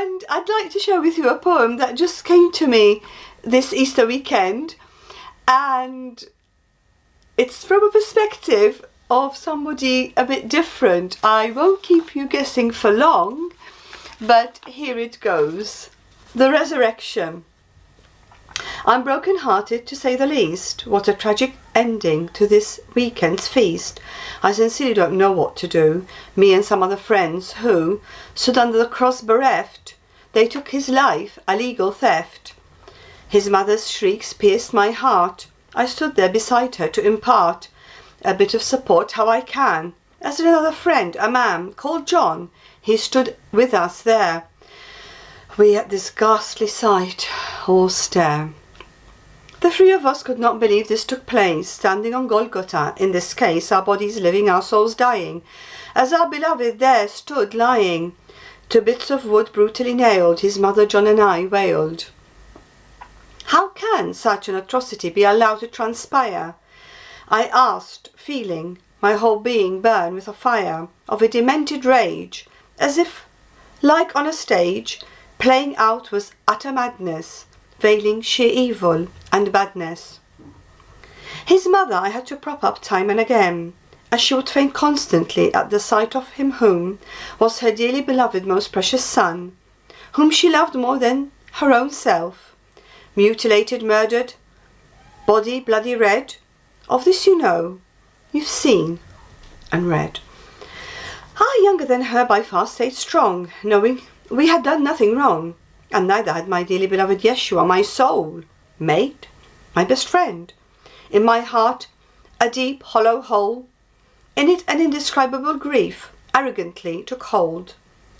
And I'd like to share with you a poem that just came to me this Easter weekend, and it's from a perspective of somebody a bit different. I won't keep you guessing for long, but here it goes. The Resurrection. I'm broken-hearted, to say the least. What a tragic ending to this weekend's feast. I sincerely don't know what to do. Me and some other friends who stood under the cross bereft. They took his life, a legal theft. His mother's shrieks pierced my heart. I stood there beside her to impart a bit of support how I can. As did another friend, a man called John. He stood with us there. We at this ghastly sight all stare. The three of us could not believe this took place, standing on Golgotha, in this case, our bodies living, our souls dying, as our beloved there stood lying, to bits of wood brutally nailed, his mother, John and I wailed. How can such an atrocity be allowed to transpire? I asked, feeling my whole being burn with a fire of a demented rage, as if, like on a stage, playing out was utter madness, veiling sheer evil and badness. His mother I had to prop up time and again, as she would faint constantly at the sight of him whom was her dearly beloved most precious son, whom she loved more than her own self, mutilated, murdered, body bloody red. Of this you know, you've seen and read. I, younger than her, by far stayed strong, knowing we had done nothing wrong, and neither had my dearly beloved Yeshua, my soul mate, my best friend. In my heart a deep hollow hole, in it an indescribable grief arrogantly took hold,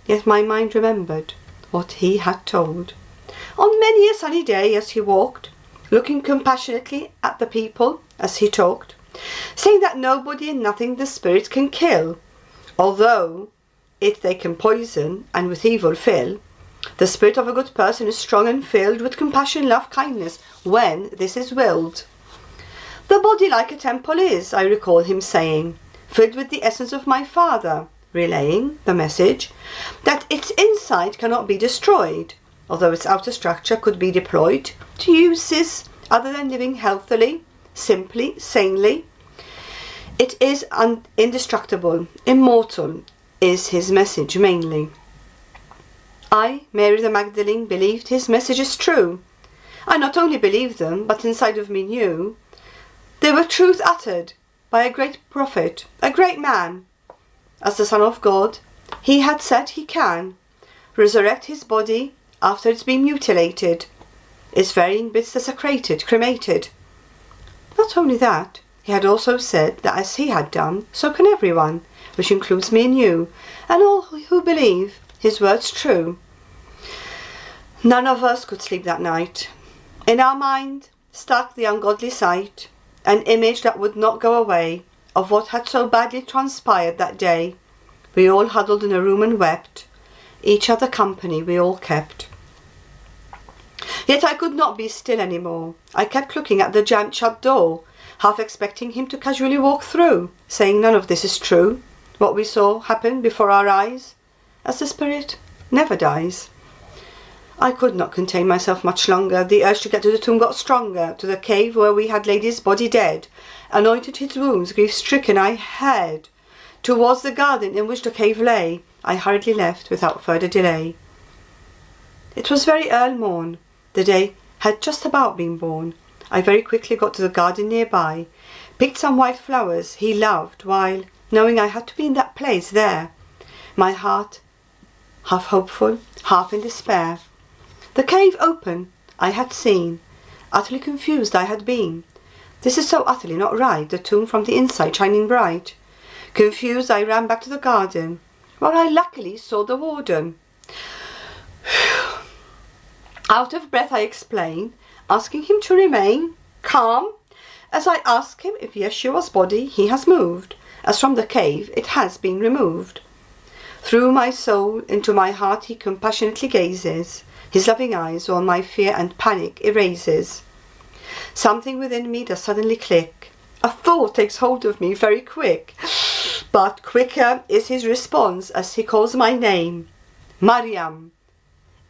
yet my mind remembered what he had told. On many a sunny day as he walked, looking compassionately at the people as he talked, saying that nobody and nothing the spirit can kill, although it they can poison and with evil fill. The spirit of a good person is strong and filled with compassion, love, kindness, when this is willed. The body like a temple is, I recall him saying, filled with the essence of my Father, relaying the message that its inside cannot be destroyed, although its outer structure could be deployed to uses other than living healthily, simply, sanely. It is indestructible, immortal, is his message mainly. I, Mary the Magdalene, believed his messages true. I not only believed them, but inside of me knew they were truth uttered by a great prophet, a great man. As the Son of God, he had said he can resurrect his body after it's been mutilated, its varying bits desecrated, cremated. Not only that, he had also said that as he had done, so can everyone, which includes me and you, and all who believe his words true. None of us could sleep that night. In our mind stuck the ungodly sight, an image that would not go away, of what had so badly transpired that day. We all huddled in a room and wept, each other company we all kept. Yet I could not be still any more. I kept looking at the jammed shut door, half expecting him to casually walk through, saying none of this is true, what we saw happen before our eyes, as the spirit never dies. I could not contain myself much longer. The urge to get to the tomb got stronger, to the cave where we had laid his body dead, anointed his wounds, grief-stricken I had. Towards the garden in which the cave lay, I hurriedly left without further delay. It was very early morn. The day had just about been born. I very quickly got to the garden nearby, picked some white flowers he loved, while, knowing I had to be in that place there, my heart half hopeful, half in despair. The cave open I had seen, utterly confused I had been. This is so utterly not right, the tomb from the inside shining bright. Confused I ran back to the garden, where I luckily saw the warden. Out of breath I explained, asking him to remain calm, as I asked him if Yeshua's body he has moved, as from the cave it has been removed. Through my soul into my heart he compassionately gazes, his loving eyes all my fear and panic erases. Something within me does suddenly click, a thought takes hold of me very quick, but quicker is his response as he calls my name, Mariam.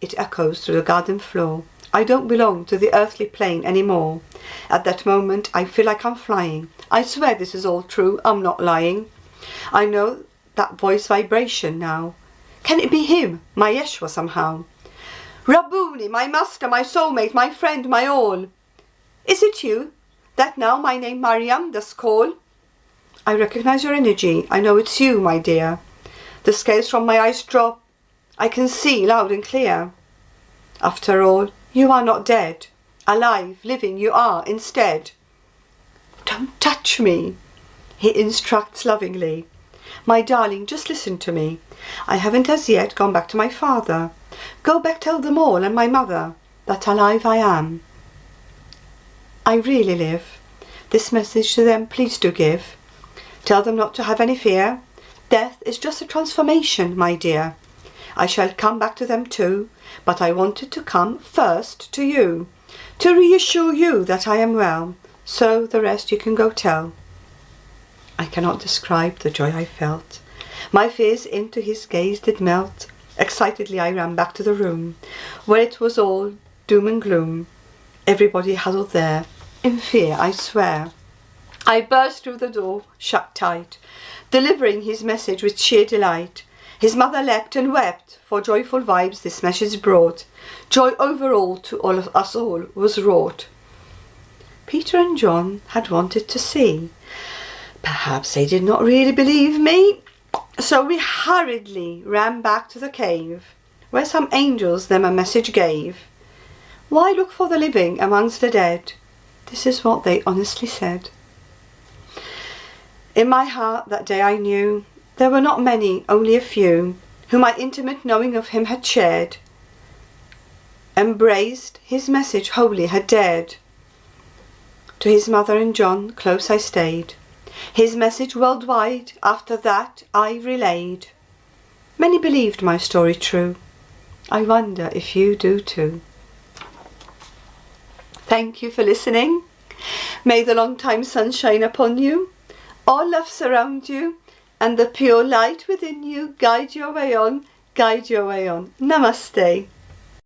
it echoes through the garden floor. I don't belong to the earthly plane anymore. At that moment, I feel like I'm flying. I swear this is all true. I'm not lying. I know that voice vibration now. Can it be him, my Yeshua somehow? Rabboni, my master, my soulmate, my friend, my all. Is it you that now my name Mariam does call? I recognize your energy. I know it's you, my dear. The scales from my eyes drop. I can see loud and clear. After all, you are not dead. Alive, living, you are instead. Don't touch me, he instructs lovingly. My darling, just listen to me. I haven't as yet gone back to my father. Go back, tell them all and my mother that alive I am. I really live. This message to them please do give. Tell them not to have any fear. Death is just a transformation, my dear. I shall come back to them too, but I wanted to come first to you, to reassure you that I am well, so the rest you can go tell. I cannot describe the joy I felt. My fears into his gaze did melt. Excitedly I ran back to the room, where it was all doom and gloom. Everybody huddled there, in fear, I swear. I burst through the door, shut tight, delivering his message with sheer delight. His mother leapt and wept, for joyful vibes this message brought. Joy over all to all of us all was wrought. Peter and John had wanted to see. Perhaps they did not really believe me, so we hurriedly ran back to the cave, where some angels them a message gave. Why look for the living amongst the dead? This is what they honestly said. In my heart that day I knew there were not many, only a few, who my intimate knowing of him had shared, embraced his message wholly had dared. To his mother and John close I stayed. His message worldwide after that I relayed. Many believed my story true. I wonder if you do too. Thank you for listening. May the long-time sun shine upon you, all love surround you, and the pure light within you guide your way on, guide your way on. Namaste.